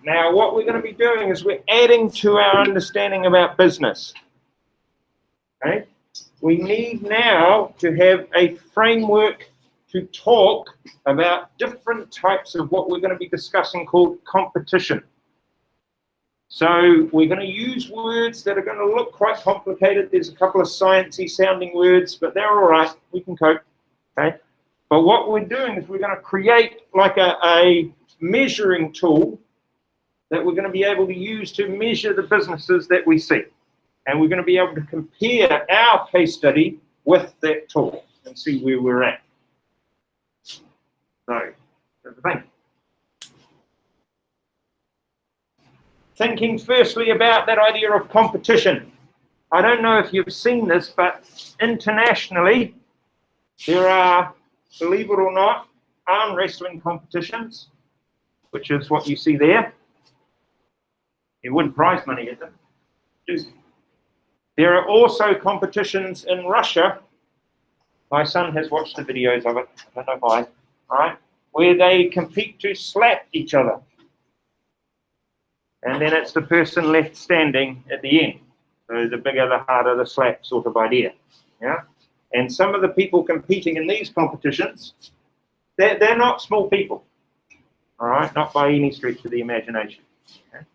Now, what we're going to be doing is we're adding to our understanding about business. Okay? We need now to have a framework to talk about different types of what we're going to be discussing called competition. So we're going to use words that are going to look quite complicated. There's a couple of sciencey sounding words, but they're all right. We can cope. Okay? But what we're doing is we're going to create like a measuring tool that we're going to be able to use to measure the businesses that we see. And we're going to be able to compare our case study with that tool and see where we're at. So, that's the thing. Thinking firstly about that idea of competition. I don't know if you've seen this, but internationally, there are, believe it or not, arm wrestling competitions, which is what you see there. You win prize money at them. There are also competitions in Russia. My son has watched the videos of it. I don't know why. Right? Where they compete to slap each other. And then it's the person left standing at the end. So the bigger, the harder the slap sort of idea. Yeah. And some of the people competing in these competitions, they're not small people. All right, not by any stretch of the imagination. Okay.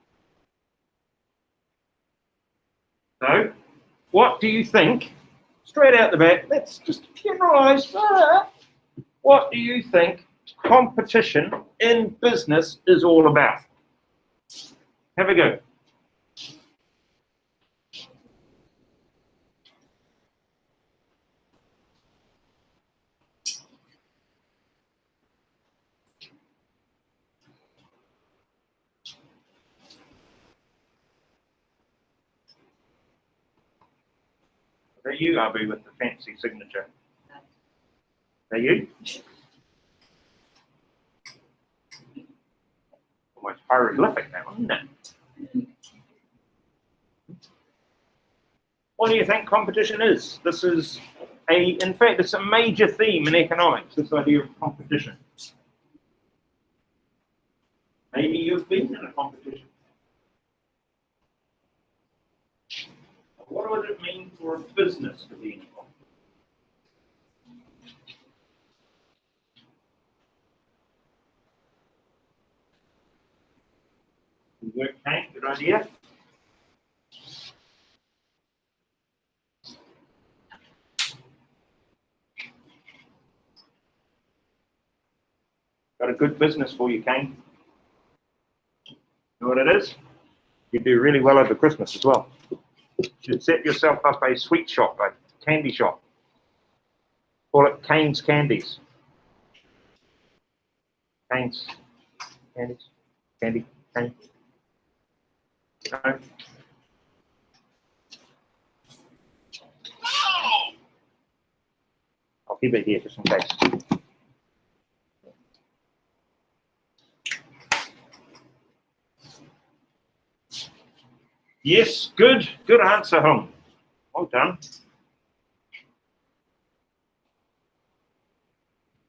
So, what do you think? Straight out the back, let's just generalize. What do you think competition in business is all about? Have a go. Are you, Abu, with the fancy signature? Are you? Almost hieroglyphic, that one, isn't it? What do you think competition is? This is in fact, it's a major theme in economics, this idea of competition. Maybe you've been in a competition. What would it mean for a business to be in a competition? Okay, good idea. Got a good business for you, Kane. You know what it is? You do really well over Christmas as well. You should set yourself up a sweet shop, a candy shop. Call it Kane's Candies. Kane's Candies. Candy. Kane. No. I'll keep it here just in case. Yes, good answer, Hung. Well done.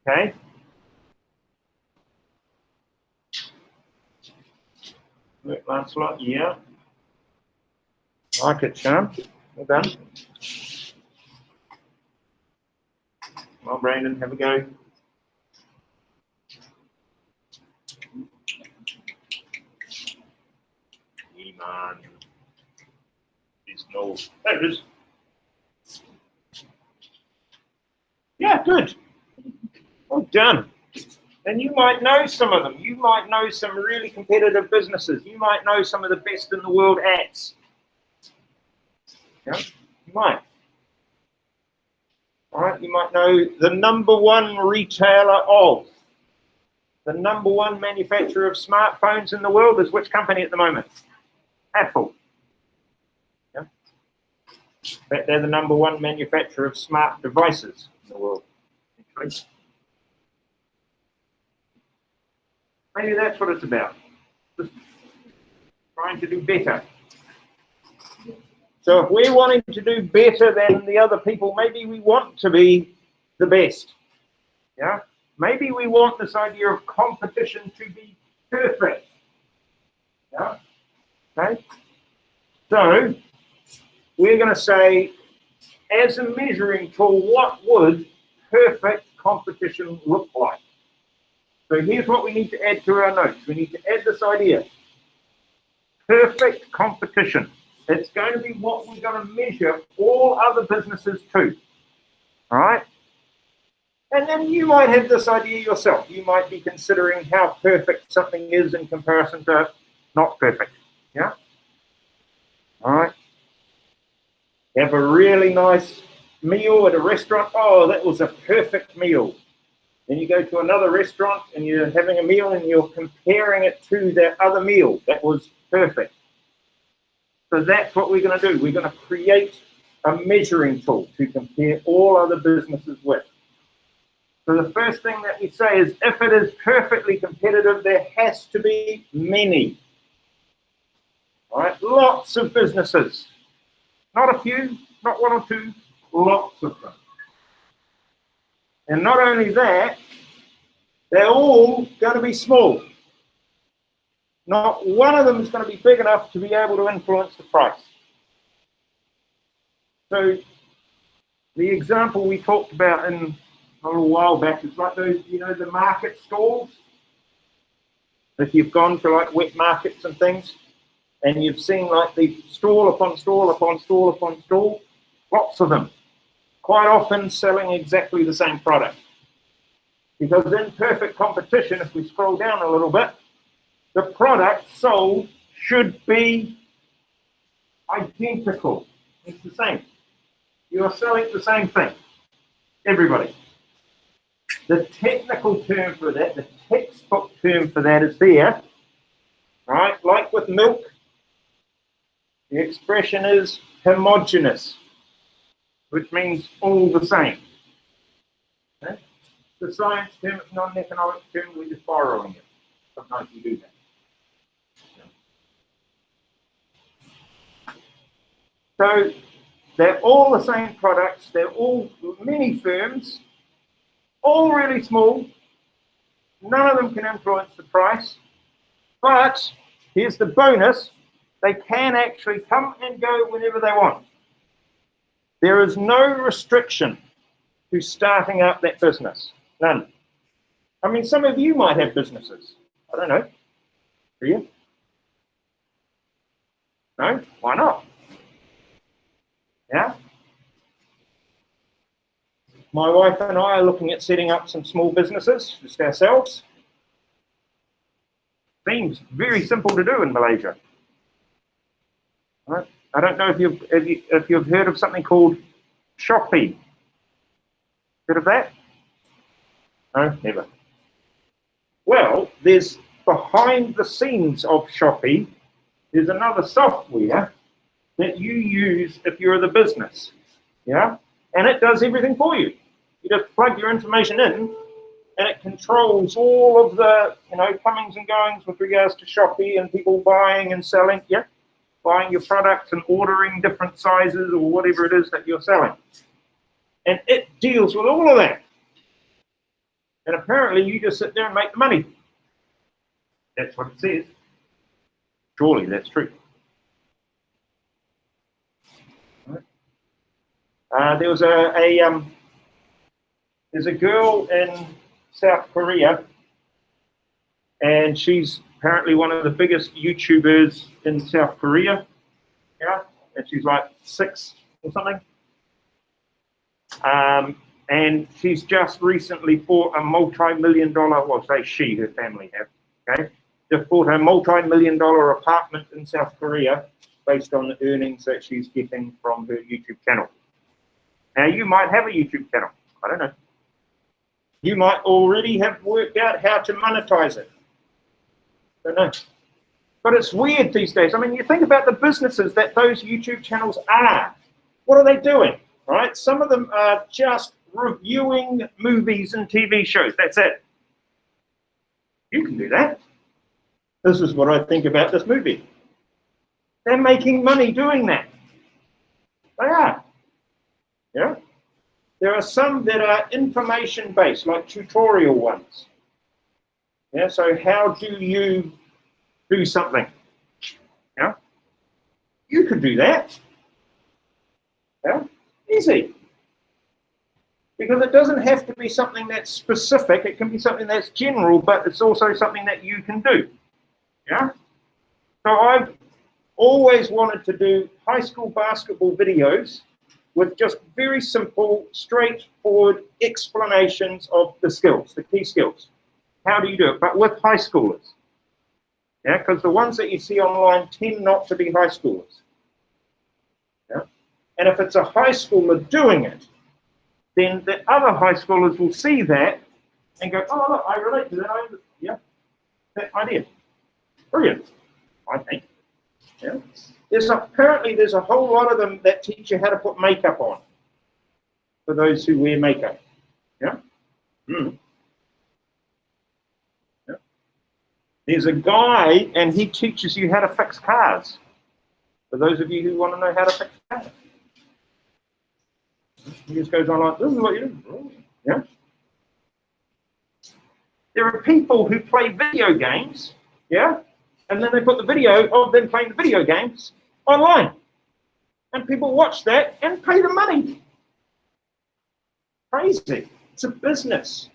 Okay. Work, Lancelot, yeah. Like it, Sean. Well done. Well, Brandon, have a go. Iman. There's no. There it is. Yeah, good. Well done. And you might know some of them. You might know some really competitive businesses. You might know some of the best in the world hats. Yeah, you might. All right, you might know the #1 retailer of, the #1 manufacturer of smartphones in the world is which company at the moment? Apple. Yeah. In fact, they're the #1 manufacturer of smart devices in the world. Actually. Maybe that's what it's about. Just trying to do better. So if we're wanting to do better than the other people, maybe we want to be the best. Yeah? Maybe we want this idea of competition to be perfect. right? So we're going to say, as a measuring tool, what would perfect competition look like? So here's what we need to add to our notes. We need to add this idea. Perfect competition. It's going to be what we're going to measure all other businesses to. All right? And then you might have this idea yourself. You might be considering how perfect something is in comparison to not perfect. Yeah? All right? Have a really nice meal at a restaurant. Oh, that was a perfect meal. Then you go to another restaurant and you're having a meal and you're comparing it to that other meal. That was perfect. So that's what we're going to do. We're going to create a measuring tool to compare all other businesses with. So the first thing that we say is, if it is perfectly competitive, there has to be many. All right, lots of businesses. Not a few, not one or two, lots of them. And not only that, they're all going to be small. Not one of them is going to be big enough to be able to influence the price. So the example we talked about in a little while back is like those, you know, the market stalls. If you've gone to like wet markets and things, and you've seen like the stall upon stall upon stall upon stall, lots of them, quite often selling exactly the same product. Because in perfect competition, if we scroll down a little bit, the product sold should be identical. It's the same. You are selling the same thing. Everybody. The technical term for that, the textbook term for that is there. Right? Like with milk, the expression is homogeneous, which means all the same. Okay? The science term is not an economic term, we're just borrowing it. Sometimes we do that. So they're all the same products, they're all many firms, all really small, none of them can influence the price, but here's the bonus, they can actually come and go whenever they want. There is no restriction to starting up that business, none. I mean, some of you might have businesses, I don't know, do you? No? Why not? Yeah? My wife and I are looking at setting up some small businesses, just ourselves. Seems very simple to do in Malaysia. Right? I don't know if you've heard of something called Shopee. Heard of that? No, never. Well, there's behind the scenes of Shopee, there's another software that you use if you're the business, yeah? And it does everything for you. You just plug your information in, and it controls all of the, you know, comings and goings with regards to Shopee and people buying and selling, yeah? Buying your products and ordering different sizes or whatever it is that you're selling. And it deals with all of that. And apparently you just sit there and make the money. That's what it says. Surely that's true. There's a girl in South Korea, and she's apparently one of the biggest YouTubers in South Korea. Yeah, and she's like 6 or something. And she's just recently bought a multi-million-dollar, well, say she, her family have, okay? Just bought a multi-million-dollar apartment in South Korea based on the earnings that she's getting from her YouTube channel. Now, you might have a YouTube channel. I don't know. You might already have worked out how to monetize it. Don't know. But it's weird these days. I mean, you think about the businesses that those YouTube channels are. What are they doing, right? Some of them are just reviewing movies and TV shows. That's it. You can do that. This is what I think about this movie. They're making money doing that. They are. Yeah. There are some that are information-based, like tutorial ones. Yeah. So how do you do something? Yeah. You could do that. Yeah, easy. Because it doesn't have to be something that's specific. It can be something that's general, but it's also something that you can do. Yeah? So I've always wanted to do high school basketball videos with just very simple, straightforward explanations of the skills, the key skills. How do you do it? But with high schoolers. Yeah, because the ones that you see online tend not to be high schoolers. Yeah? And if it's a high schooler doing it, then the other high schoolers will see that and go, oh, look, I relate to that. Yeah, that idea. Brilliant, I think. Yeah. Apparently there's a whole lot of them that teach you how to put makeup on for those who wear makeup. Yeah. Mm. Yeah. There's a guy and he teaches you how to fix cars. For those of you who want to know how to fix cars. He just goes on like, this is what you do. Yeah. There are people who play video games, yeah, and then they put the video of them playing the video games online. And people watch that and pay the money. Crazy. It's a business.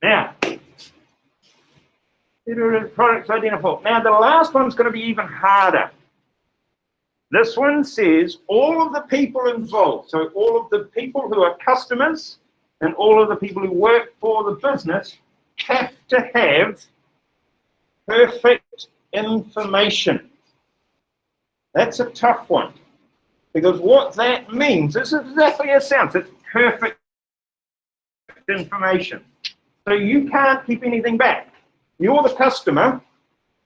Now, products identifiable. Now, the last one's going to be even harder. This one says all of the people involved, so all of the people who are customers and all of the people who work for the business have to have perfect information. That's a tough one, because what that means is exactly as it sounds. It's perfect information. So you can't keep anything back. You're the customer,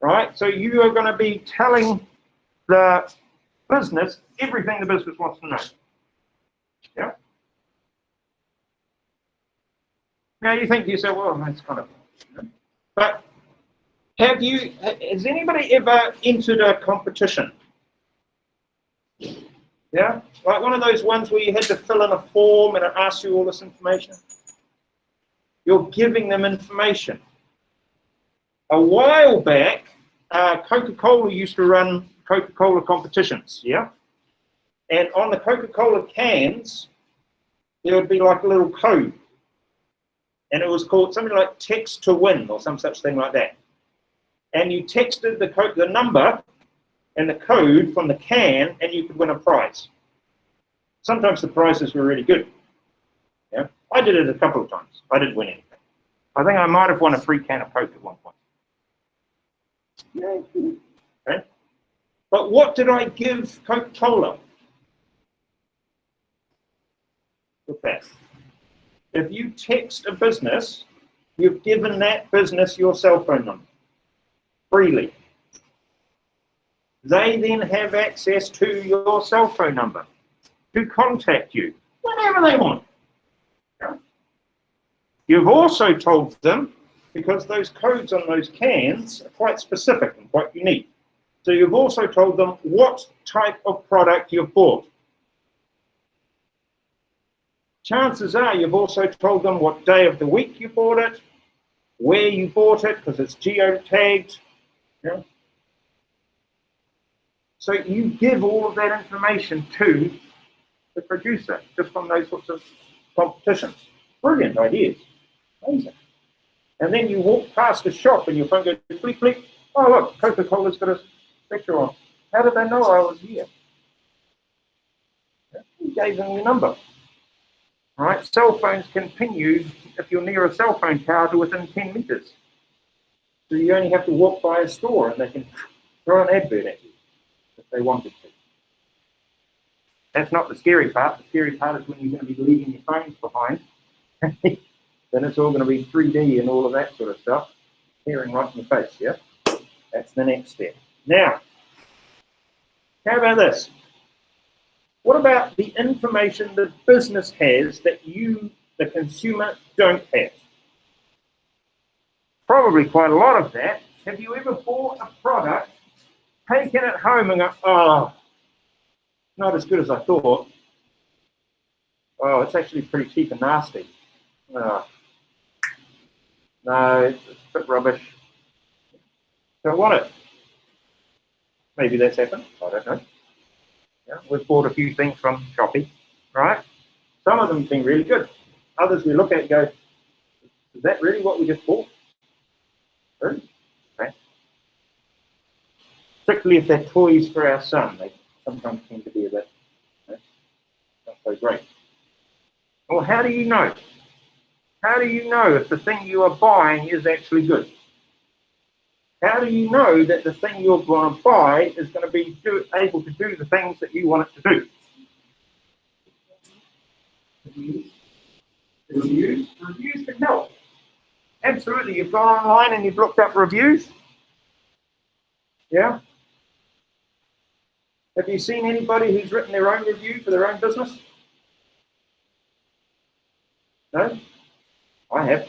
right? So you are going to be telling the business everything the business wants to know. Yeah. Now you think to yourself, well, that's kind of, but has anybody ever entered a competition? Yeah, like one of those ones where you had to fill in a form and it asks you all this information. You're giving them information. A while back, Coca-Cola used to run Coca-Cola competitions, yeah? And on the Coca-Cola cans, there would be like a little code. And it was called something like text to win or some such thing like that. And you texted the number and the code from the can and you could win a prize. Sometimes the prizes were really good. Yeah, I did it a couple of times. I didn't win anything. I think I might have won a free can of Coke at one point. Yeah. Okay. But what did I give Coca-Cola with that? If you text a business, you've given that business your cell phone number freely. They then have access to your cell phone number to contact you whenever they want. Yeah. You've also told them, because those codes on those cans are quite specific and quite unique, so you've also told them what type of product you've bought. Chances are you've also told them what day of the week you bought it, where you bought it, because it's geotagged. Yeah. So you give all of that information to the producer, just from those sorts of competitions. Brilliant ideas. Amazing. And then you walk past a shop and your phone goes, bleep, bleep. Oh, look, Coca-Cola's got a picture on. How did they know I was here? You gave them your number. All right, cell phones can ping you if you're near a cell phone tower to within 10 meters. So you only have to walk by a store and they can throw an advert at you if they wanted to. That's not the scary part. The scary part is when you're going to be leaving your phones behind. Then it's all going to be 3D and all of that sort of stuff, staring right in the face, yeah? That's the next step. Now, how about this? What about the information the business has that you, the consumer, don't have? Probably quite a lot of that. Have you ever bought a product, taken it home and go, oh, not as good as I thought. Oh, it's actually pretty cheap and nasty. Oh, no, it's a bit rubbish. Don't want it. Maybe that's happened. I don't know. Yeah, we've bought a few things from Shopee, right? Some of them have been really good. Others we look at and go, is that really what we just bought? Really? Okay. Particularly if they're toys for our son, they sometimes tend to be a bit, you know, not so great. Well, how do you know? How do you know if the thing you are buying is actually good? How do you know that the thing you're going to buy is going to be able to do the things that you want it to do? Reviews can help. Absolutely. You've gone online and you've looked up reviews. Yeah. Have you seen anybody who's written their own review for their own business? No? I have.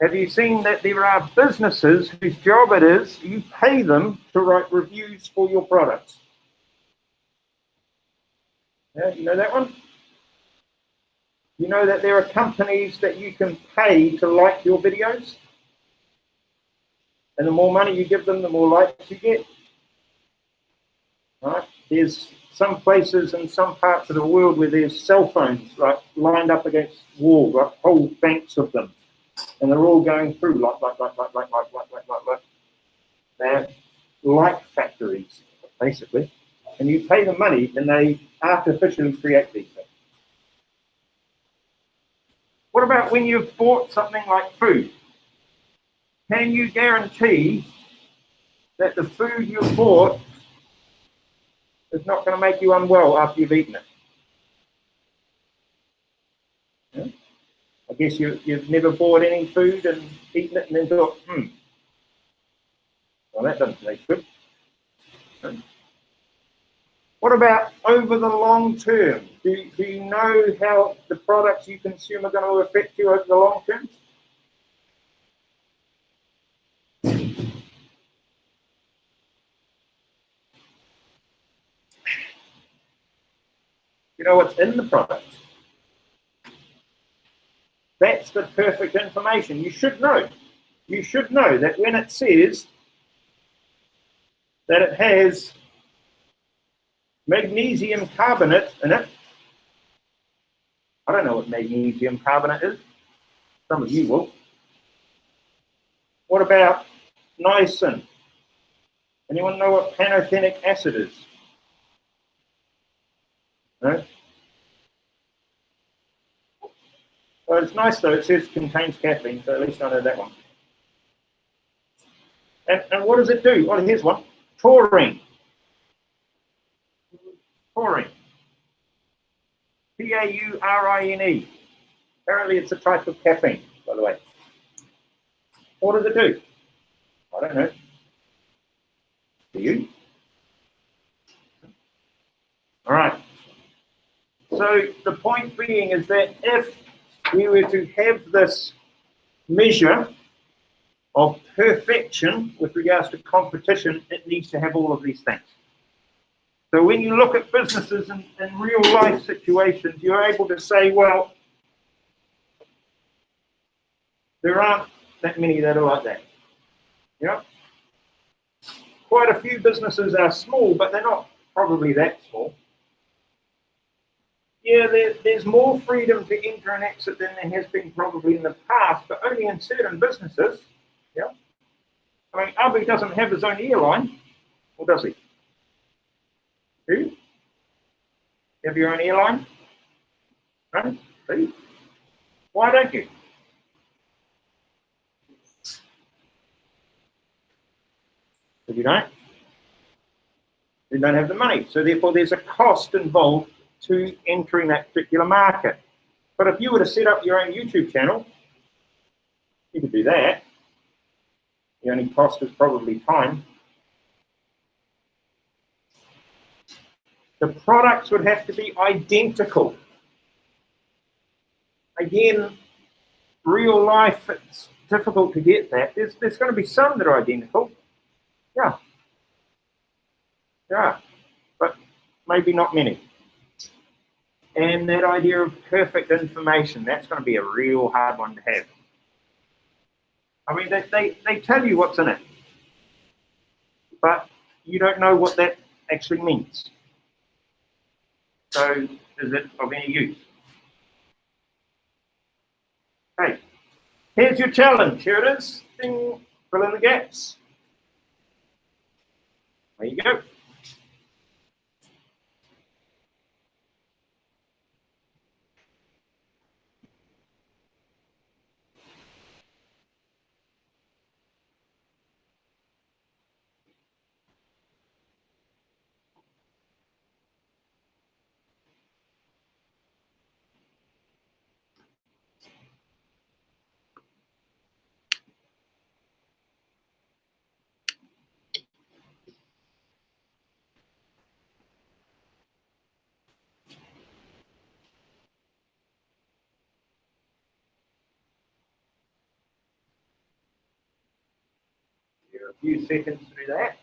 Have you seen that there are businesses whose job it is, you pay them to write reviews for your products? Yeah, you know that one? You know that there are companies that you can pay to like your videos? And the more money you give them, the more likes you get. Right? There's some places in some parts of the world where there's cell phones like lined up against walls, like whole banks of them. And they're all going through like. They're like factories, basically. And you pay them money and they artificially create these things. What about when you've bought something like food? Can you guarantee that the food you bought is not going to make you unwell after you've eaten it? Yeah? I guess you've never bought any food and eaten it and then thought, well, that doesn't taste good. What about over the long term? Do you know how the products you consume are going to affect you over the long term? You know what's in the products. That's the perfect information. You should know. You should know that when it says that it has magnesium carbonate in it. I don't know what magnesium carbonate is. Some of you will. What about niacin? Anyone know what pantothenic acid is? No? Well, it's nice though. It says it contains caffeine, so at least I know that one. And what does it do? Well, here's one. Taurine. Taurine. Taurine. Apparently it's a type of caffeine, by the way. What does it do? I don't know. Do you? All right. So the point being is that if we were to have this measure of perfection with regards to competition, it needs to have all of these things. So when you look at businesses in real life situations, you're able to say, well, there aren't that many that are like that. Yeah. Quite a few businesses are small, but they're not probably that small. Yeah, there's more freedom to enter and exit than there has been probably in the past, but only in certain businesses. Yeah. I mean, Abu doesn't have his own airline, or does he? Do you? Have your own airline? No? See? Why don't you? If you don't have the money. So therefore there's a cost involved to entering that particular market. But if you were to set up your own YouTube channel, you could do that. The only cost is probably time. The products would have to be identical. Again, real life, it's difficult to get that. There's going to be some that are identical. Yeah, but maybe not many. And that idea of perfect information, that's going to be a real hard one to have. I mean, they tell you what's in it, but you don't know what that actually means. So is it of any use? Okay, here's your challenge. Here it is. Ding. Fill in the gaps. There you go. Give it a few seconds to do that.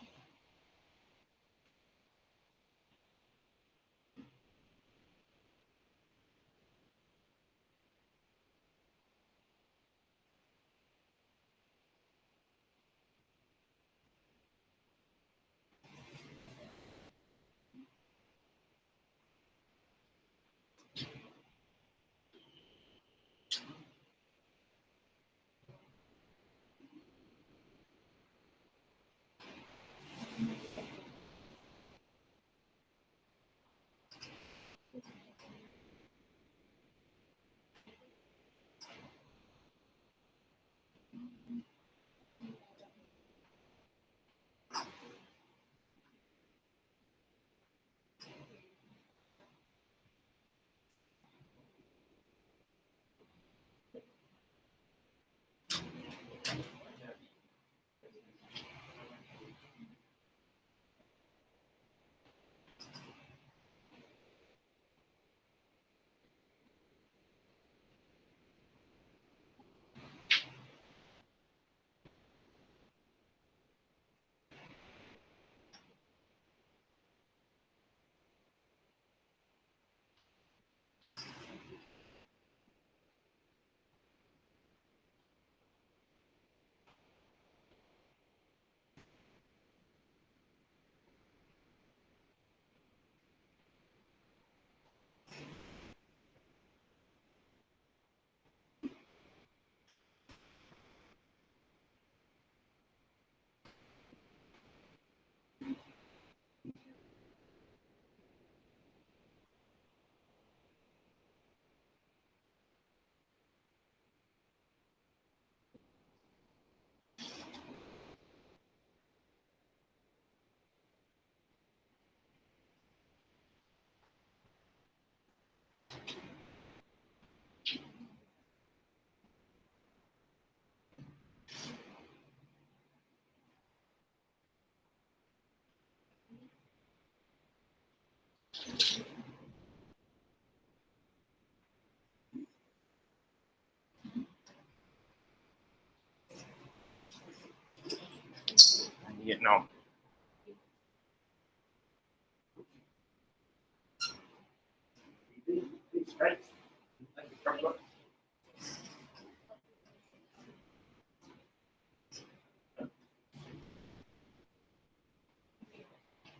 Getting on.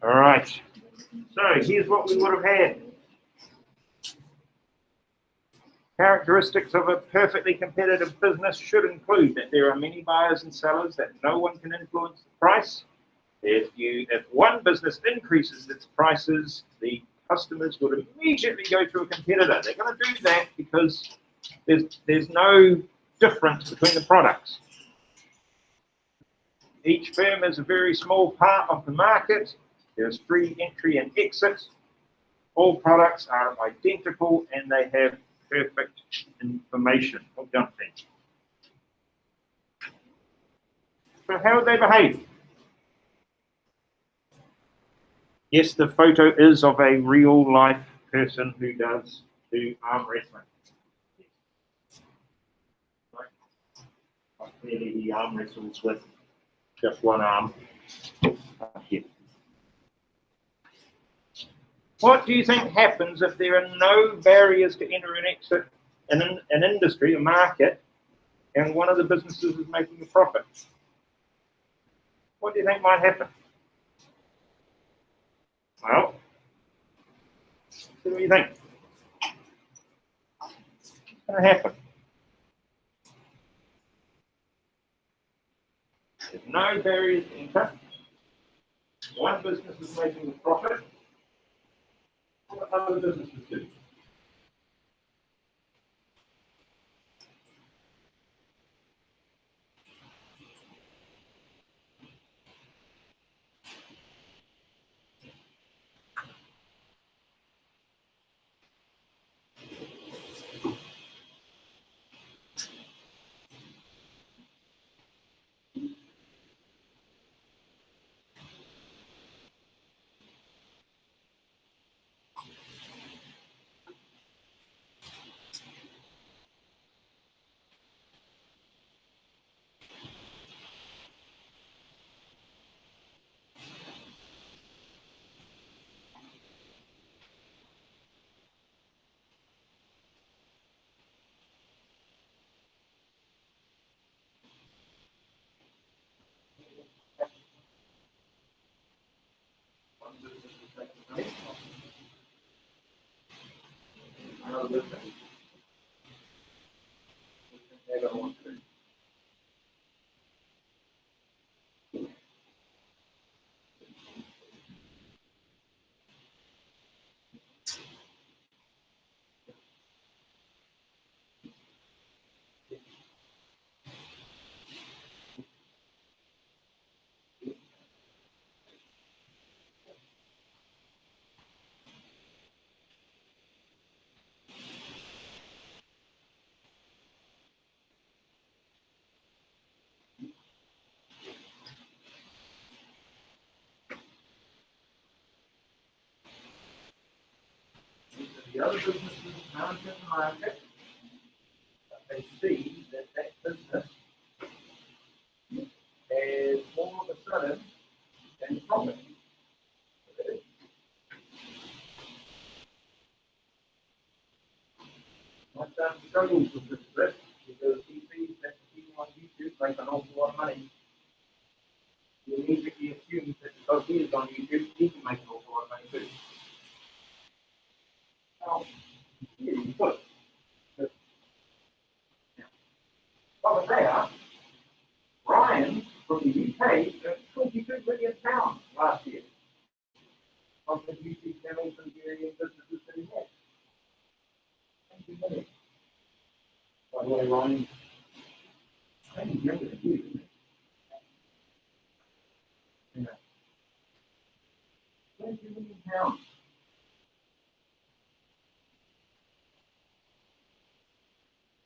All right. So here's what we would have had. Characteristics of a perfectly competitive business should include that there are many buyers and sellers, that no one can influence the price. If one business increases its prices, the customers would immediately go to a competitor. They're going to do that because there's no difference between the products. Each firm is a very small part of the market. There's free entry and exit. All products are identical and they have perfect information. Well done, thank you. So how would they behave? Yes, the photo is of a real life person who does do arm wrestling. Clearly he arm wrestles with just one arm. Here. What do you think happens if there are no barriers to enter and exit in an industry, a market, and one of the businesses is making a profit? What do you think might happen? Well, what do you think? What's going to happen? There's no barriers to enter. One business is making a profit. What other businesses do? One business is making money. Another business is never want to. The other businesses aren't in the market, but they see that that business has all of a sudden gained profit. My son struggles with this bit because he sees that the people on YouTube make an awful lot of money. He immediately assumes that because he is on YouTube, he can make an awful lot of money too. Well, yeah, you could. Over there, Ryan from the UK earned £22 million last year on the YouTube channels and varying businesses that he had. 20 million. By the way, Ryan, I think he's younger than you, isn't he? Yeah. £20 million.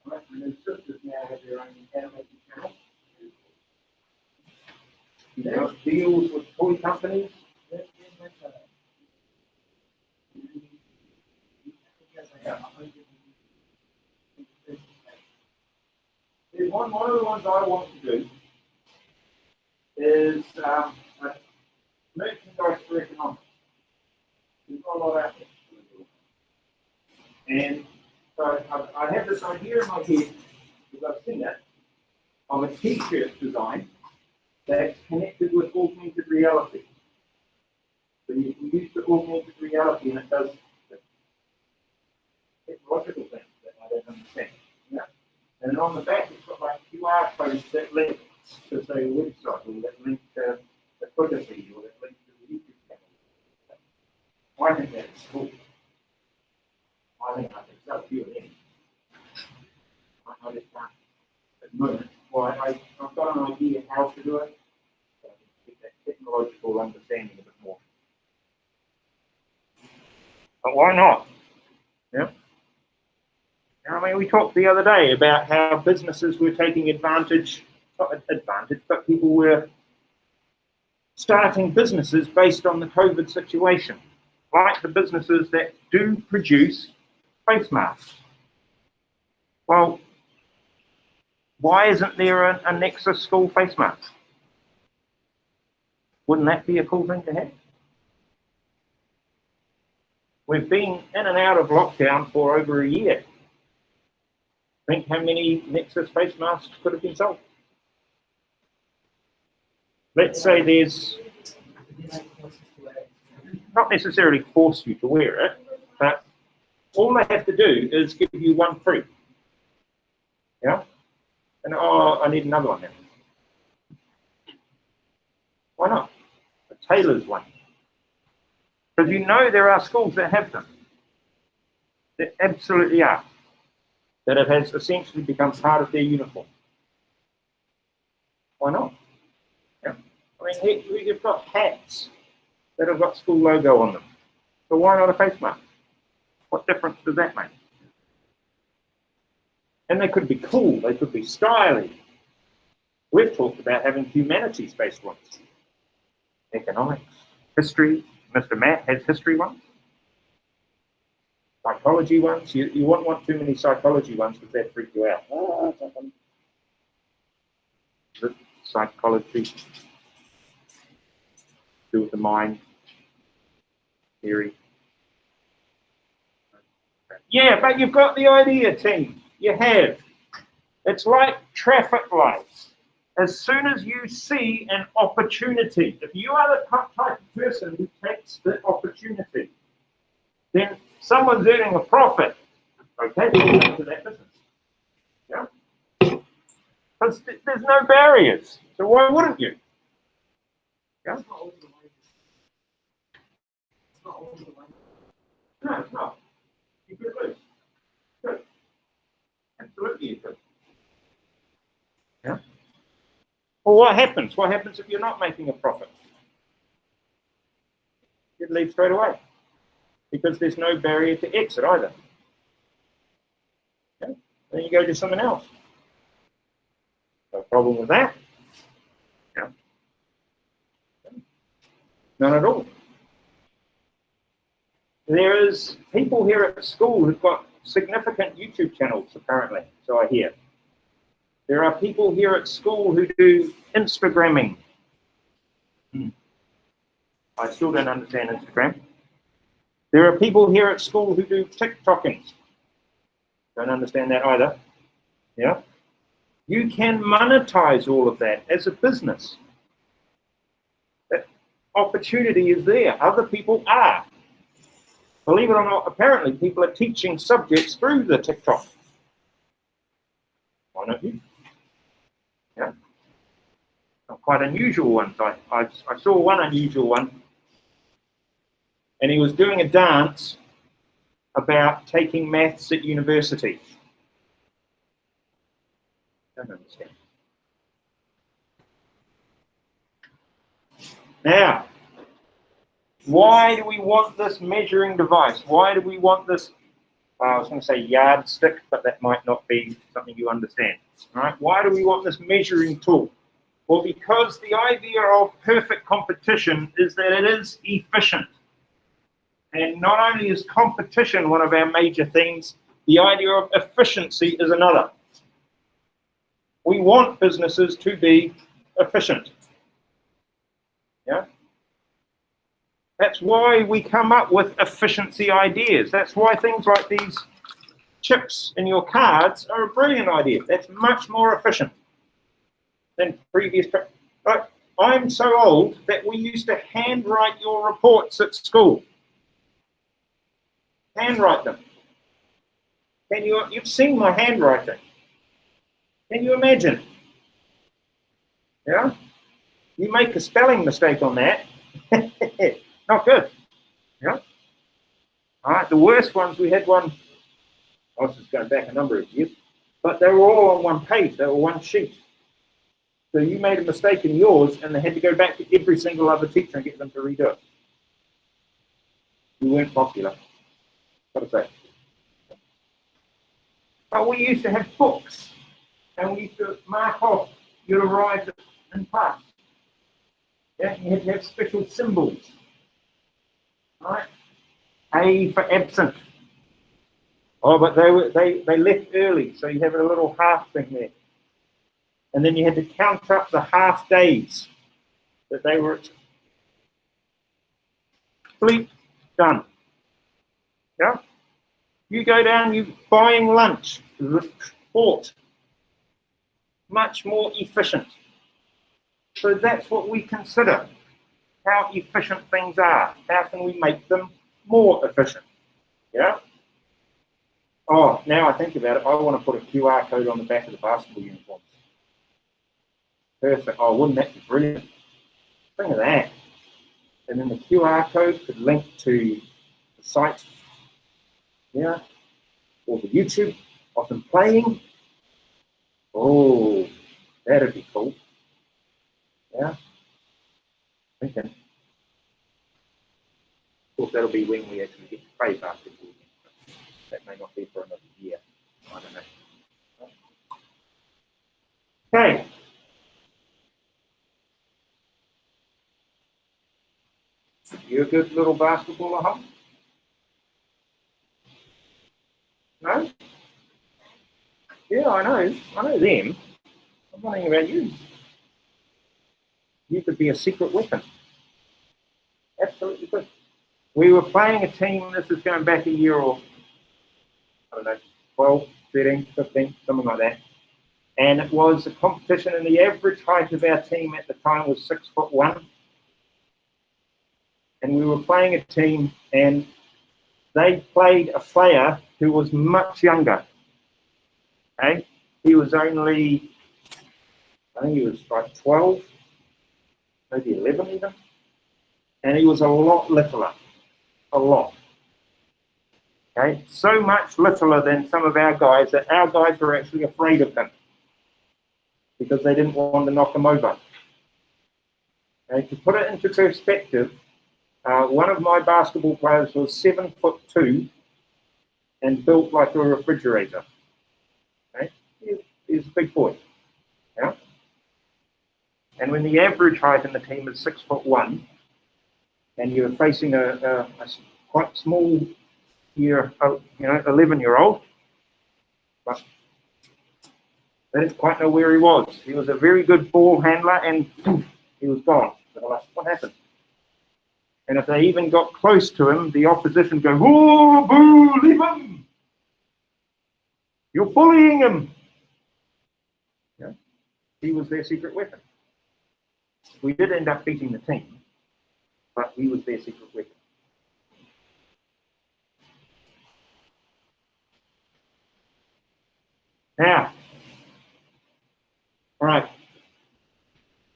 Right, and his sisters now have their own animation channel. He does deals with toy companies. There's one of the ones I want to do is merchandise for economics. We've got a lot out there. And so I have this idea in my head, because I've seen it, of a t-shirt design that's connected with augmented reality. So you can use the augmented reality and it does technological things that I don't understand. Yeah? And on the back it's got like QR codes that link to say a website or that link to the Twitter feed or that link to the YouTube channel. I think that's cool. I think I can sell a few of them. I just can't at the moment. Well, I've got an idea how to do it. So I can get that technological understanding a bit more. But why not? Yeah. I mean, we talked the other day about how businesses were taking advantage, not advantage, but people were starting businesses based on the COVID situation, like the businesses that do produce face masks. Well, why isn't there a Nexus school face mask? Wouldn't that be a cool thing to have? We've been in and out of lockdown for over a year. Think how many Nexus face masks could have been sold. Let's say there's not necessarily force you to wear it, but all they have to do is give you one free. Yeah? And oh, I need another one now. Why not? A tailor's one. Because you know there are schools that have them. There absolutely are. That it has essentially become part of their uniform. Why not? Yeah. I mean, you've got hats that have got school logo on them. So why not a face mask? What difference does that make? And they could be cool, they could be stylish. We've talked about having humanities-based ones. Economics, history. Mr. Matt has history ones. Psychology ones. You won't want too many psychology ones because that freak you out. Psychology. Do with the mind. Theory. Yeah, but you've got the idea, team. You have. It's like traffic lights. As soon as you see an opportunity, if you are the type of person who takes the opportunity, then someone's earning a profit. Okay, you go into that business. Yeah? Because there's no barriers. So why wouldn't you? Yeah? No, it's not. You could lose. Good. Absolutely you could. Yeah? Well, what happens? What happens if you're not making a profit? You'd leave straight away. Because there's no barrier to exit either. Yeah? Then you go do something else. No problem with that. Yeah. None at all. There is people here at school who've got significant YouTube channels, apparently, so I hear. There are people here at school who do Instagramming. I still don't understand Instagram. There are people here at school who do TikToking. Don't understand that either. Yeah? You can monetize all of that as a business. That opportunity is there. Other people are. Believe it or not, apparently people are teaching subjects through the TikTok. Why not you? Yeah. Quite unusual ones. I saw one unusual one, and he was doing a dance about taking maths at university. Don't understand. Now, why do we want this measuring device? Why do we want this, I was going to say yardstick, but that might not be something you understand. All right? Why do we want this measuring tool? Well, because the idea of perfect competition is that it is efficient. And not only is competition one of our major themes, the idea of efficiency is another. We want businesses to be efficient. Yeah? That's why we come up with efficiency ideas. That's why things like these chips in your cards are a brilliant idea. That's much more efficient than previous. But I'm so old that we used to handwrite your reports at school. Handwrite them. You've seen my handwriting. Can you imagine? Yeah? You make a spelling mistake on that. Not good. Yeah. All right. The worst ones, we had one. I was just going back a number of years, but they were all on one page. They were one sheet. So you made a mistake in yours, and they had to go back to every single other teacher and get them to redo it. We weren't popular. Got to say. But we used to have books, and we used to mark off you arrived in class. Yeah, you had to have special symbols. Right? A for absent. Oh, but they left early, so you have a little half thing there. And then you had to count up the half days that they were at. Bleep, done. Yeah? You go down, you buying lunch, report. Much more efficient. So that's what we consider. how efficient things are. How can we make them more efficient? Yeah. Oh, now I think about it, I want to put a QR code on the back of the basketball uniforms. Perfect. Oh, wouldn't that be brilliant? Think of that. And then the QR code could link to the site, yeah, or the YouTube of them playing. Oh, that'd be cool. Yeah. Thinking. Of course, that'll be when we actually get to play basketball again. That may not be for another year. I don't know. Okay. You a good little basketballer, huh? No? Yeah, I know. I know them. I'm wondering about you. You could be a secret weapon. Absolutely good. We were playing a team, this is going back a year or, I don't know, 12, 13, 15, something like that. And it was a competition, and the average height of our team at the time was 6'1". And we were playing a team, and they played a player who was much younger. Okay? He was only, I think he was like 12, maybe 11 even. And he was a lot littler. A lot. Okay? So much littler than some of our guys that our guys were actually afraid of him because they didn't want to knock him over. Okay? To put it into perspective, one of my basketball players was 7'2" and built like a refrigerator. Okay? He's a big boy. Yeah? And when the average height in the team is 6'1", and you're facing a quite small 11-year-old, but they didn't quite know where he was. He was a very good ball handler, and he was gone. So they're like, what happened? And if they even got close to him, the opposition go, "Oh, boo, leave him! You're bullying him!" Yeah. He was their secret weapon. We did end up beating the team, but he was their secret weapon. Now, all right,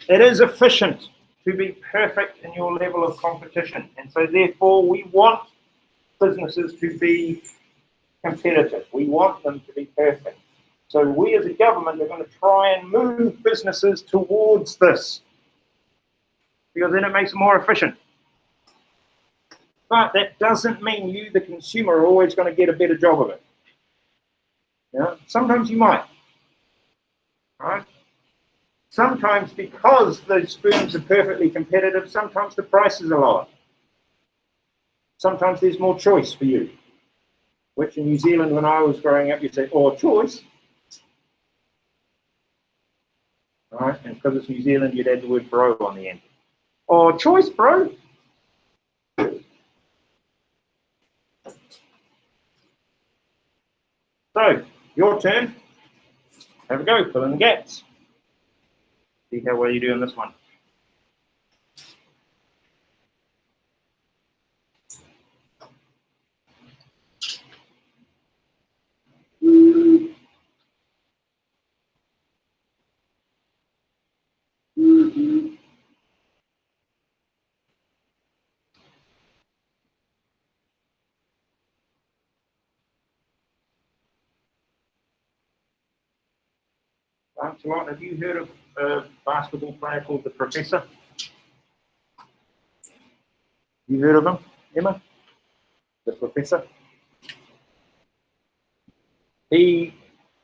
it is efficient to be perfect in your level of competition, and so therefore we want businesses to be competitive. We want them to be perfect. So we as a government are going to try and move businesses towards this, because then it makes it more efficient. But that doesn't mean you, the consumer, are always going to get a better job of it. Yeah? Sometimes you might. Right? Sometimes, because those firms are perfectly competitive, sometimes the prices are lower. Sometimes there's more choice for you. Which in New Zealand, when I was growing up, you say, "Oh, choice." Right? And because it's New Zealand, you'd add the word "bro" on the end. "Oh, choice, bro." So, your turn. Have a go, fill in the gaps. See how well you do on this one. Lancelot, have you heard of a basketball player called the Professor? You heard of him, Emma? The Professor? He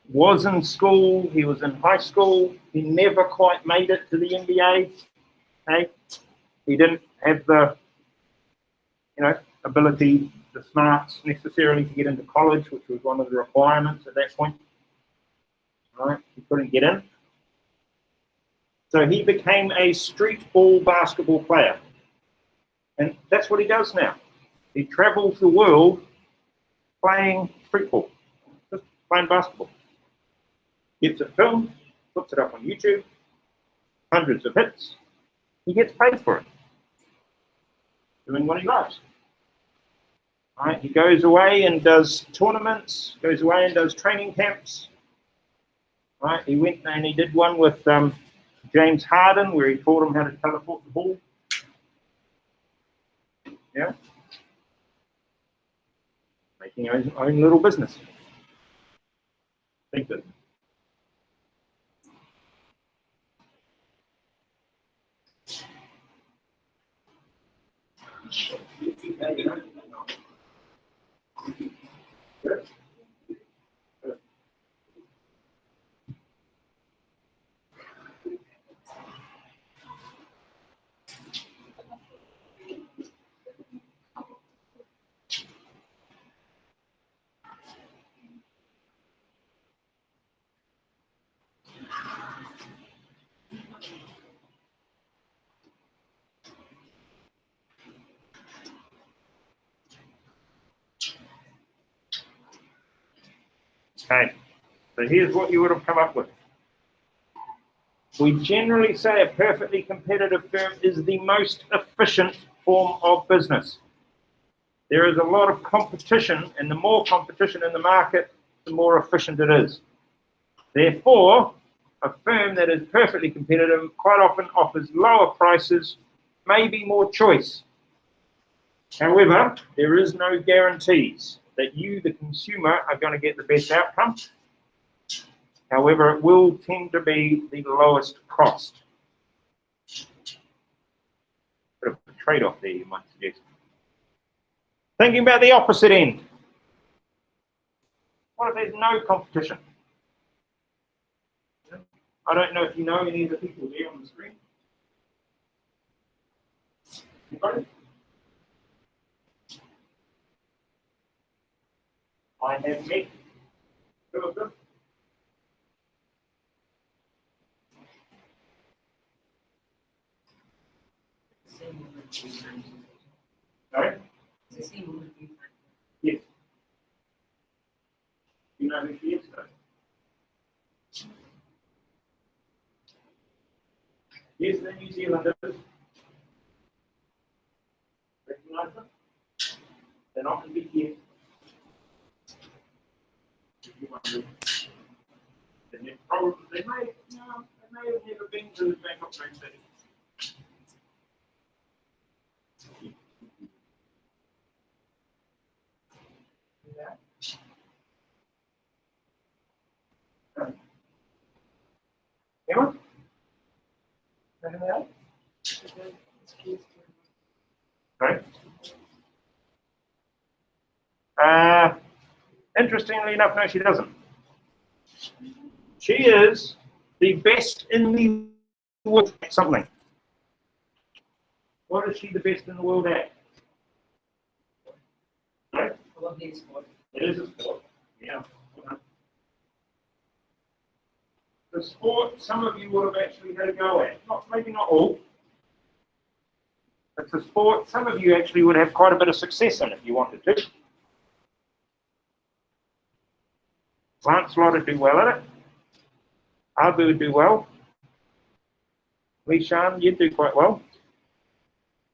was in school, he was in high school, he never quite made it to the NBA. Okay? He didn't have the ability, the smarts necessarily to get into college, which was one of the requirements at that point. Right? He couldn't get in. So he became a street ball basketball player. And that's what he does now. He travels the world playing street ball, just playing basketball. Gets it filmed, puts it up on YouTube, hundreds of hits. He gets paid for it. doing what he loves. Right? He goes away and does tournaments, goes away and does training camps. Right? He went and he did one with James Harden where he taught him how to teleport the ball. Yeah. Making his own little business. Big business. Okay, so here's what you would have come up with. We generally say a perfectly competitive firm is the most efficient form of business. There is a lot of competition, and the more competition in the market, the more efficient it is. Therefore, a firm that is perfectly competitive quite often offers lower prices, maybe more choice. However, there is no guarantees that you, the consumer, are going to get the best outcome. However, it will tend to be the lowest cost. Bit of a trade-off there, you might suggest. Thinking about the opposite end. What if there's no competition? I don't know if you know any of the people there on the screen. Anybody? I have met two of them. Sorry? Yes. You know who she is, though? Yes, the New Zealanders. Recognize them? They're not going to be here. They may have never been to the Bangkok train station. Anyone? Anything else? Right. Interestingly enough, no, she doesn't. She is the best in the world at something. What is she the best in the world at? Right? It is a sport. Yeah. The sport some of you would have actually had a go at. Maybe not all. It's a sport some of you actually would have quite a bit of success in if you wanted to. Lancelot would do well at it. Abu would do well. Lishan, you'd do quite well.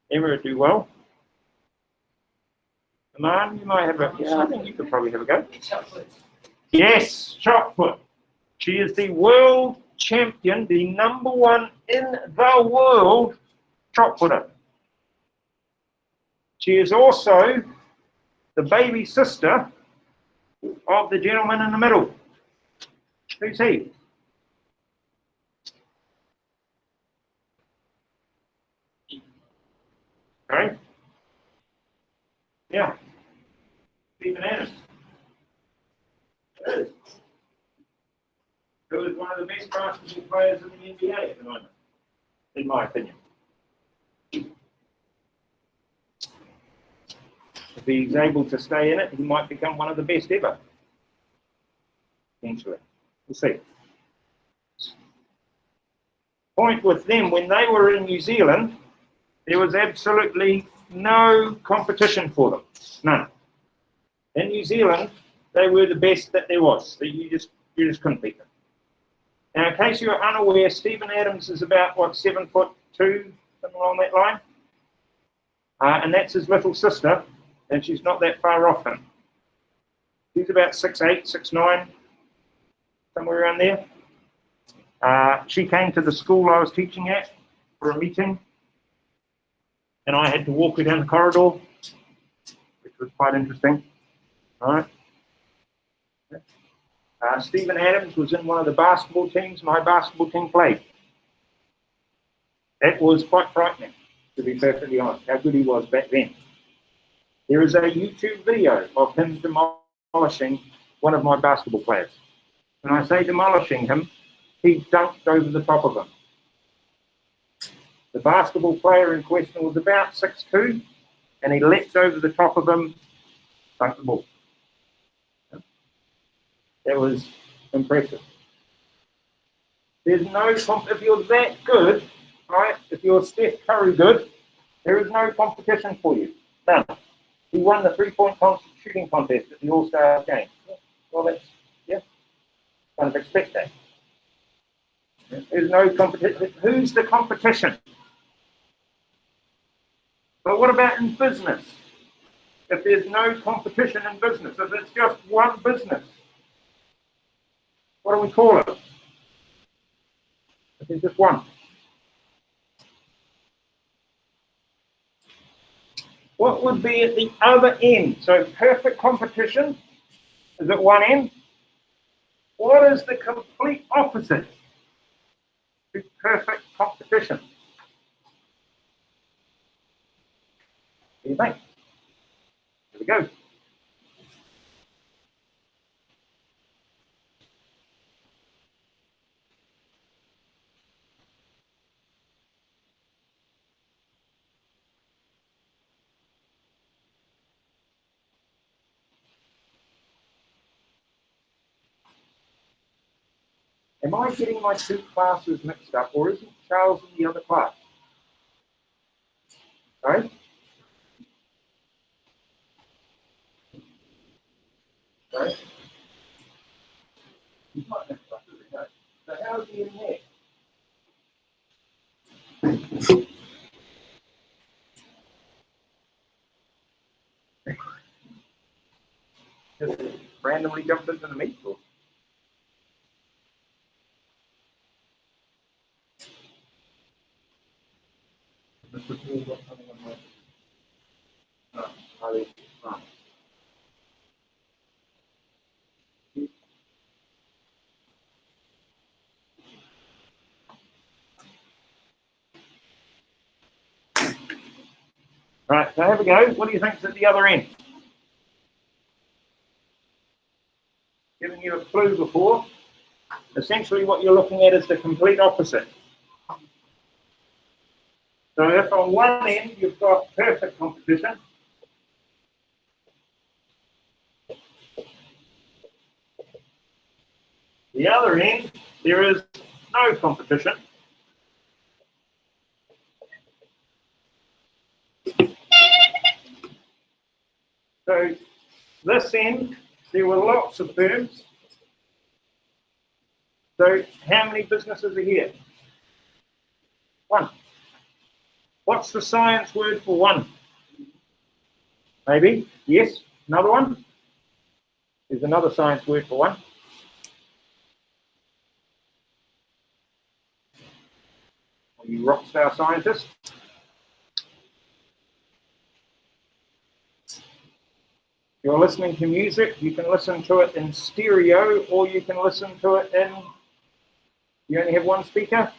Emma would do well. Aman, you might have a... Yeah, I think you could probably have a go. Yes, shot put. She is the world champion, the number one in the world shot putter. She is also the baby sister of the gentleman in the middle. Who's he? Okay. Yeah. Stephen Adams. It is. Who is one of the best basketball players in the NBA at the moment, in my opinion. If he's able to stay in it, he might become one of the best ever. Eventually. We'll see. Point with them, when they were in New Zealand, there was absolutely no competition for them. None. In New Zealand, they were the best that there was. You just couldn't beat them. Now, in case you're unaware, Stephen Adams is about, what, 7'2", something along that line? And that's his little sister, and she's not that far off him. She's about 6'8", 6'9", somewhere around there. She came to the school I was teaching at for a meeting, and I had to walk her down the corridor, which was quite interesting. All right. Stephen Adams was in one of the basketball teams my basketball team played. It was quite frightening, to be perfectly honest, how good he was back then. There is a YouTube video of him demolishing one of my basketball players. When I say demolishing him, he dunked over the top of him. The basketball player in question was about 6'2", and he leapt over the top of him, dunked the ball. That was impressive. There's no if you're that good, right? If you're Steph Curry good, there is no competition for you. None. He won the 3-point shooting contest at the All-Star game. Well, that's, yeah, kind of expect that. There's no competition. Who's the competition? But what about in business? If there's no competition in business, if it's just one business, what do we call it? If there's just one. What would be at the other end? So perfect competition is at one end. What is the complete opposite to perfect competition? What do you think? Here we go. Am I getting my two classes mixed up, or isn't Charles in the other class? Sorry? Sorry? He's not mixed up, is he? No. So how is he in there? Just randomly jumped into the meet pool. Right, so here we go. What do you think's at the other end? Giving you a clue before. Essentially what you're looking at is the complete opposite. So if on one end you've got perfect competition, the other end there is no competition. So this end, there were lots of firms. So how many businesses are here? One. What's the science word for one? Maybe? Yes? Another one? There's another science word for one. Are you rock star scientists? If you're listening to music, you can listen to it in stereo, or you can listen to it in, you only have one speaker?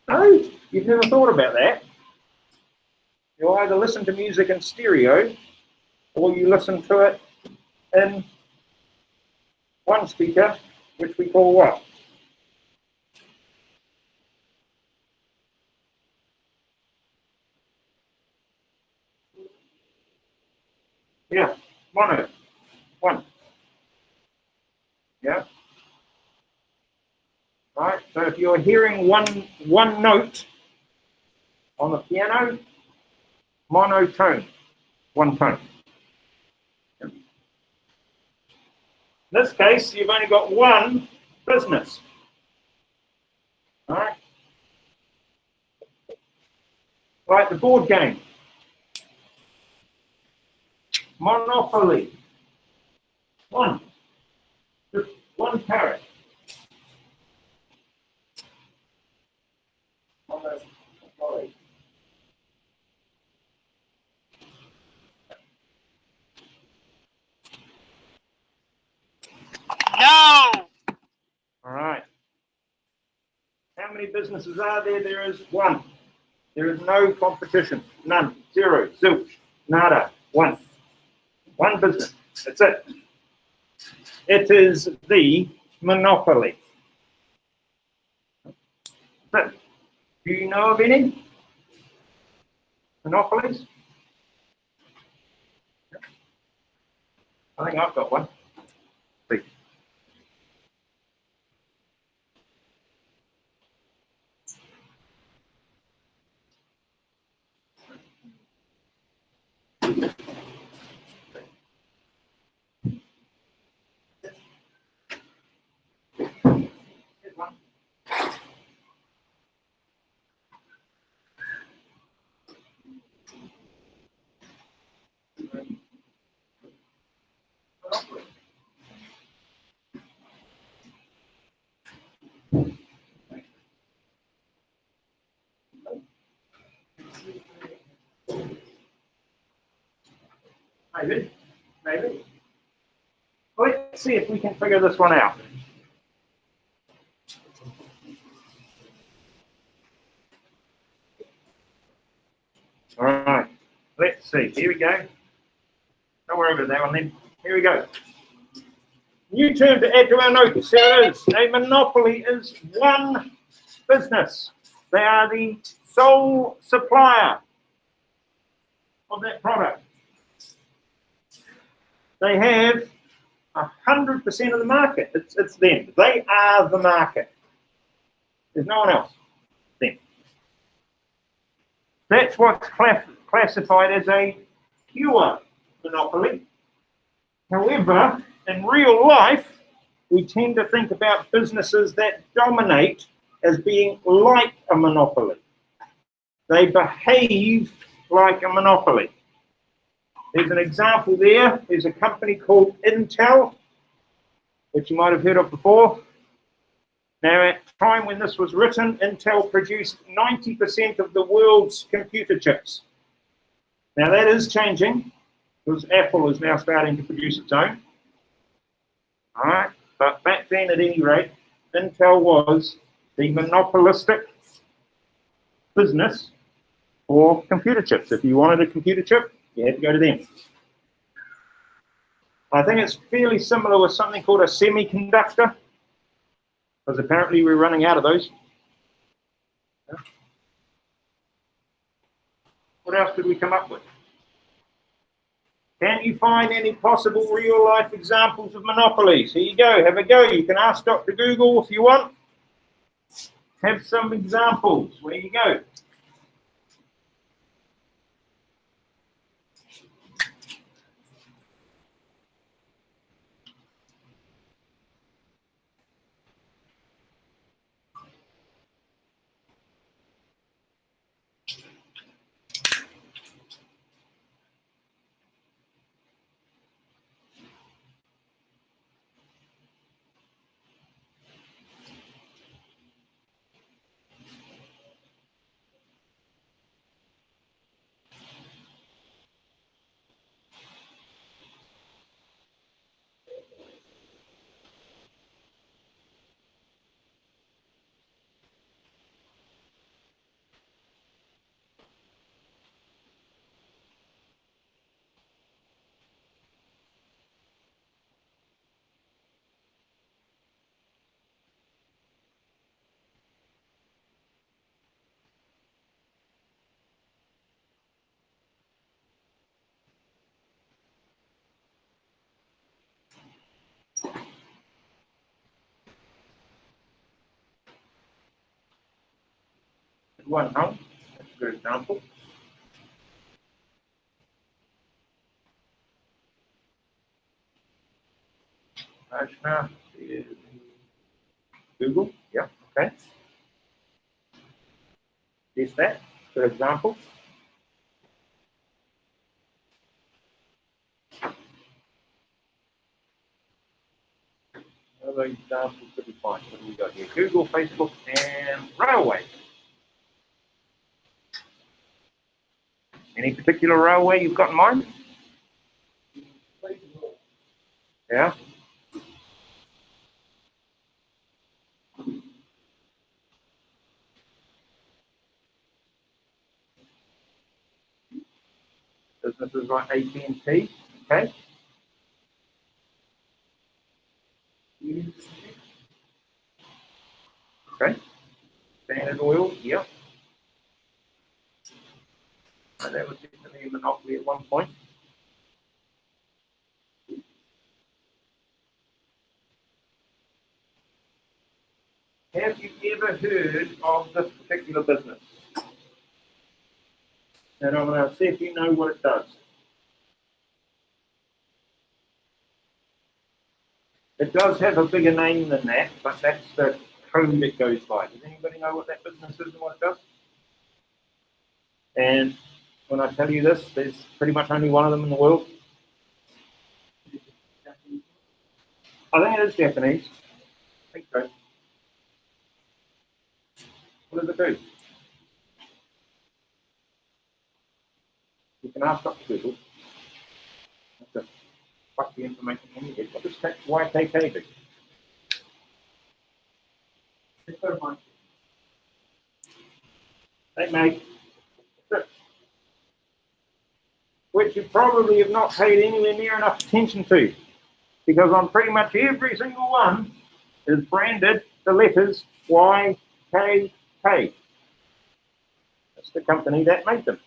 No, you've never thought about that. You either listen to music in stereo, or you listen to it in one speaker, which we call what? Yeah, mono, one. Yeah. Right. So if you're hearing one note on the piano, monotone, one tone. In this case, you've only got one business. All right? Like the board game. Monopoly. One. Just one carrot. Monopoly. No! All right. How many businesses are there? There is one. There is no competition. None. Zero. Zilch. Nada. One. One business. That's it. It is the monopoly. But do you know of any monopolies? I think I've got one. Please. Here's one. Monopoly. Maybe. Maybe. Well, let's see if we can figure this one out. All right. Let's see. Here we go. Don't worry about that one then. Here we go. New term to add to our notes. Here it is. A monopoly is one business. They are the sole supplier of that product. They have 100% of the market. It's them. They are the market. There's no one else. Them. That's what's classified as a pure monopoly. However, in real life, we tend to think about businesses that dominate as being like a monopoly. They behave like a monopoly. There's an example there. There's a company called Intel, which you might have heard of before. Now, at the time when this was written, Intel produced 90% of the world's computer chips. Now, that is changing because Apple is now starting to produce its own. All right, but back then, at any rate, Intel was the monopolistic business for computer chips. If you wanted a computer chip, you had to go to them. I think it's fairly similar with something called a semiconductor, because apparently we're running out of those. What else did we come up with? Can you find any possible real-life examples of monopolies? Here you go. Have a go. You can ask Dr. Google if you want. Have some examples. Where you go. One home. That's a good example. Now is Google. Yeah, okay. There's that, for example. Other examples could be fine. What do we got here? Google, Facebook, and railway. Any particular railway you've got in mind? Yeah. Businesses like AT&T, okay. Okay. Standard Oil, yep. And that was definitely a monopoly at one point. Have you ever heard of this particular business? And I'm going to see if you know what it does. It does have a bigger name than that, but that's the code it goes by. Does anybody know what that business is and what it does? And when I tell you this, there's pretty much only one of them in the world. I think it is Japanese. I think so. What does it do? You can ask Dr. Google. That's fuck the information in your head. What does YKK do? They make strips, which you probably have not paid anywhere near enough attention to, because on pretty much every single one is branded the letters YKK. That's the company that made them.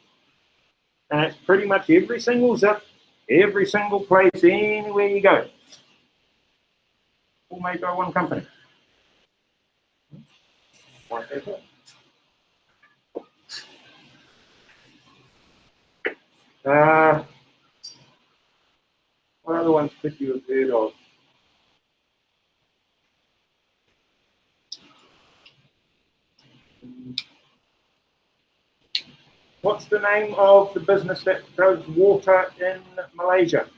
And it's pretty much every single zip, every single place, anywhere you go. All made by one company. What other ones could you have heard of? What's the name of the business that does water in Malaysia?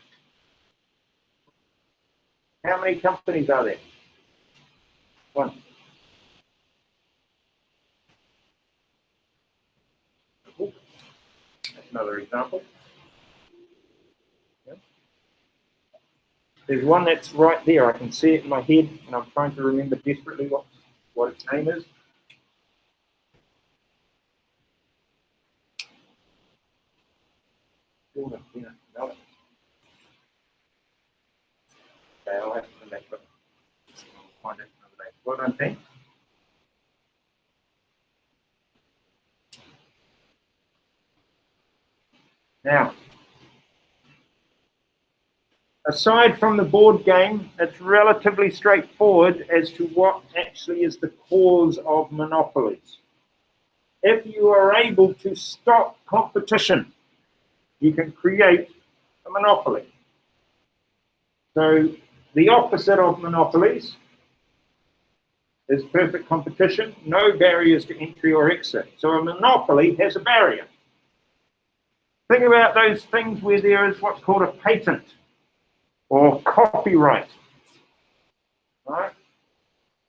How many companies are there? One. That's another example. Yeah. There's one that's right there. I can see it in my head, and I'm trying to remember desperately what its name is. Okay, I'll have to come back, but I'll find it another day. Well done, team. Now, aside from the board game, it's relatively straightforward as to what actually is the cause of monopolies. If you are able to stop competition, you can create a monopoly. So the opposite of monopolies is perfect competition, no barriers to entry or exit. So a monopoly has a barrier. Think about those things where there is what's called a patent or copyright. Right?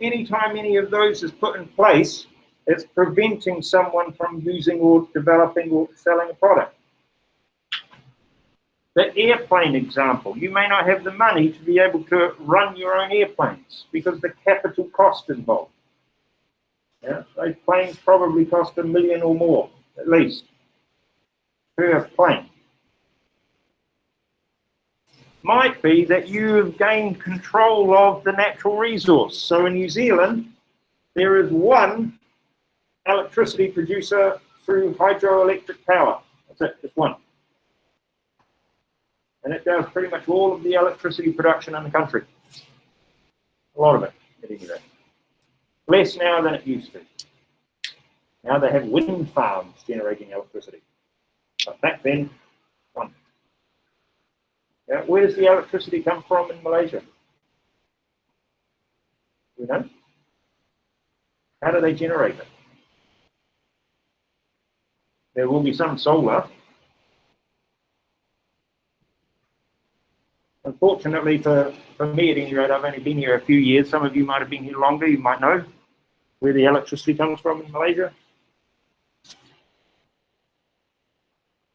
Anytime any of those is put in place, it's preventing someone from using or developing or selling a product. The airplane example, you may not have the money to be able to run your own airplanes because the capital cost involved. Yeah? Those planes probably cost $1 million or more, at least, per plane. Might be that you have gained control of the natural resource. So in New Zealand, there is one electricity producer through hydroelectric power. That's it, just one. And it does pretty much all of the electricity production in the country. A lot of it, at any rate. Less now than it used to. Now they have wind farms generating electricity. But back then, one. Yeah, where does the electricity come from in Malaysia? You know? How do they generate it? There will be some solar. Unfortunately for me at any rate, I've only been here a few years. Some of you might have been here longer. You might know where the electricity comes from in Malaysia.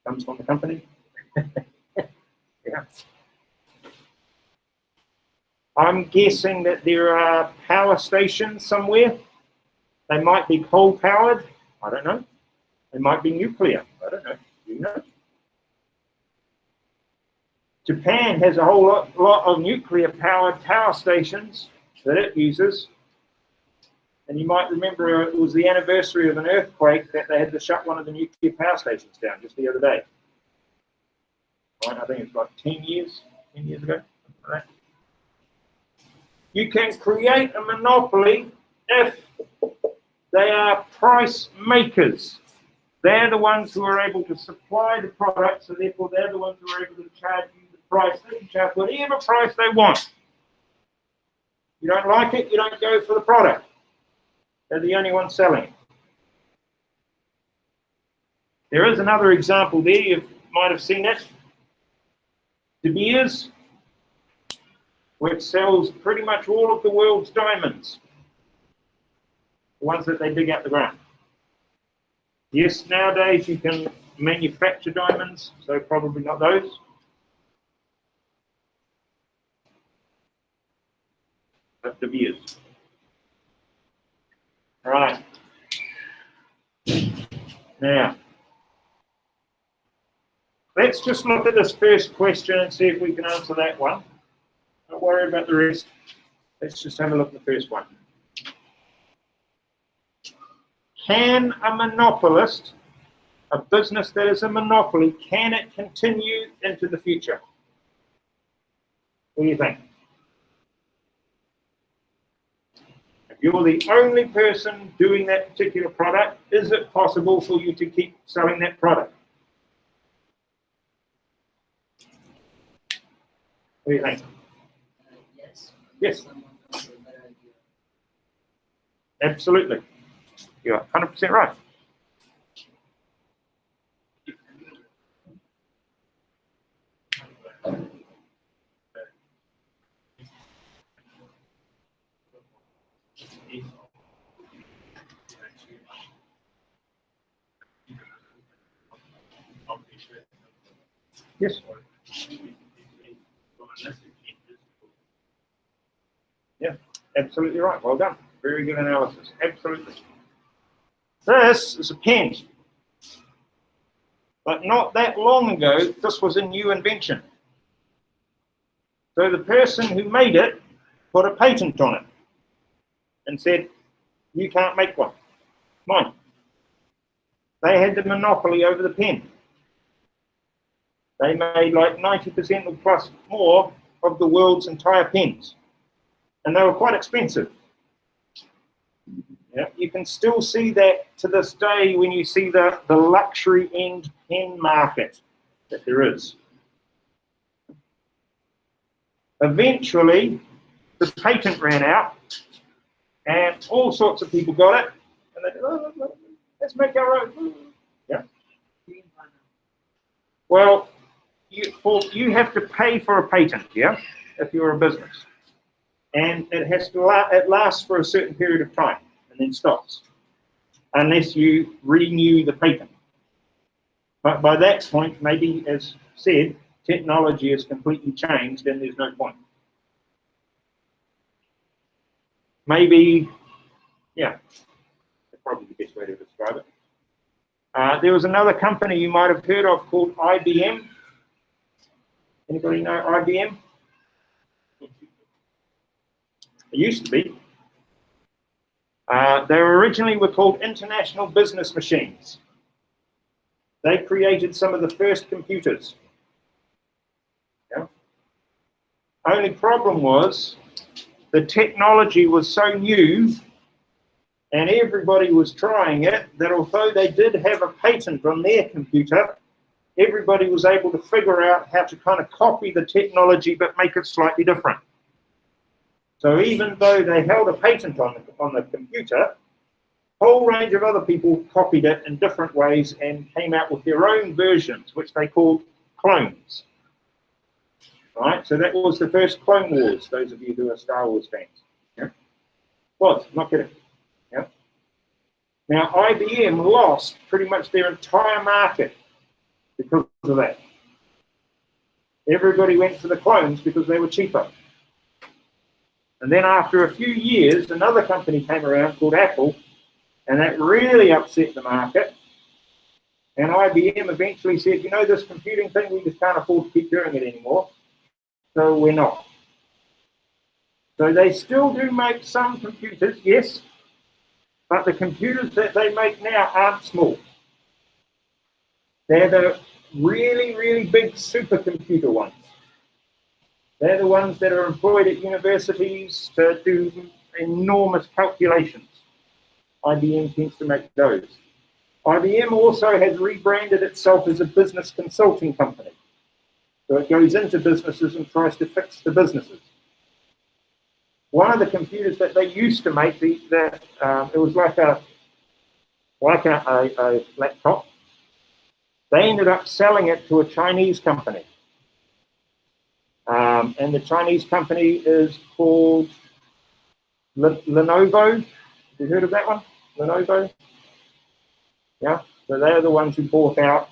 Comes from the company. Yeah. I'm guessing that there are power stations somewhere. They might be coal powered. I don't know. They might be nuclear. I don't know. You know. Japan has a whole lot of nuclear powered power stations that it uses. And you might remember it was the anniversary of an earthquake that they had to shut one of the nuclear power stations down just the other day. Right, I think it's like 10 years ago. Right. You can create a monopoly if they are price makers. They're the ones who are able to supply the product, so therefore they're the ones who are able to charge you the price. They can charge whatever price they want. You don't like it, you don't go for the product. They're the only ones selling it. There is another example there, you might have seen it. De Beers, which sells pretty much all of the world's diamonds. The ones that they dig out the ground. Yes, nowadays you can manufacture diamonds, so probably not those. But De Beers. Right. Now, let's just look at this first question and see if we can answer that one. Don't worry about the rest. Let's just have a look at the first one. Can a monopolist, a business that is a monopoly, can it continue into the future? What do you think? If you're the only person doing that particular product, is it possible for you to keep selling that product? What do you think? Yes. Yes. Absolutely. You're 100% right. Yes. Yeah, absolutely right. Well done. Very good analysis. Absolutely. This is a pen. But not that long ago, this was a new invention. So the person who made it put a patent on it and said, you can't make one. Mine. They had the monopoly over the pen. They made like 90% or plus more of the world's entire pens. And they were quite expensive. Yeah, you can still see that to this day when you see the luxury end pen market that there is. Eventually, the patent ran out and all sorts of people got it. And they said, oh, let's make our own. Yeah. Well, you have to pay for a patent, yeah, if you're a business. And it lasts for a certain period of time and then stops, unless you renew the patent. But by that point, maybe, as said, technology has completely changed and there's no point. Maybe, yeah, that's probably the best way to describe it. There was another company you might have heard of called IBM. Anybody know IBM? It used to be. They originally were called International Business Machines. They created some of the first computers. Yeah. Only problem was the technology was so new and everybody was trying it that although they did have a patent on their computer, everybody was able to figure out how to kind of copy the technology but make it slightly different. So even though they held a patent on the computer, whole range of other people copied it in different ways and came out with their own versions, which they called clones. Right, so that was the first Clone Wars, those of you who are Star Wars fans. Yeah? Was, not kidding. Yeah? Now, IBM lost pretty much their entire market because of that. Everybody went for the clones because they were cheaper. And then after a few years, another company came around called Apple, and that really upset the market. And IBM eventually said, you know, this computing thing, we just can't afford to keep doing it anymore. So we're not. So they still do make some computers, yes, but the computers that they make now aren't small. They're the really, really big supercomputer ones. They're the ones that are employed at universities to do enormous calculations. IBM tends to make those. IBM also has rebranded itself as a business consulting company. So it goes into businesses and tries to fix the businesses. One of the computers that they used to make, it was like a laptop. They ended up selling it to a Chinese company. And the Chinese company is called Lenovo. Have you heard of that one? Lenovo? Yeah, so they're the ones who bought out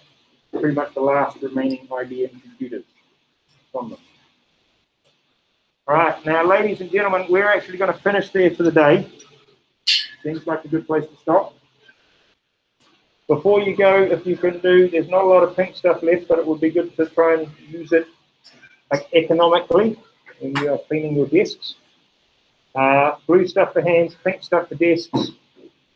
pretty much the last remaining IBM computers from them. All right, now, ladies and gentlemen, we're actually going to finish there for the day. Seems like a good place to stop. Before you go, if you can do, there's not a lot of pink stuff left, but it would be good to try and use it economically when you are cleaning your desks. Blue stuff for hands, pink stuff for desks.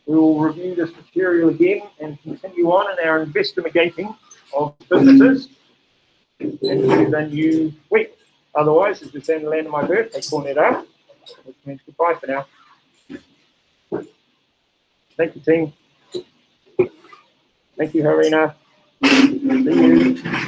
We will review this material again and continue on in our investigating of businesses into the new week. Otherwise, as we say in the land of my birth, they call it up, which means goodbye for now. Thank you, team. Thank you, Harina. See you.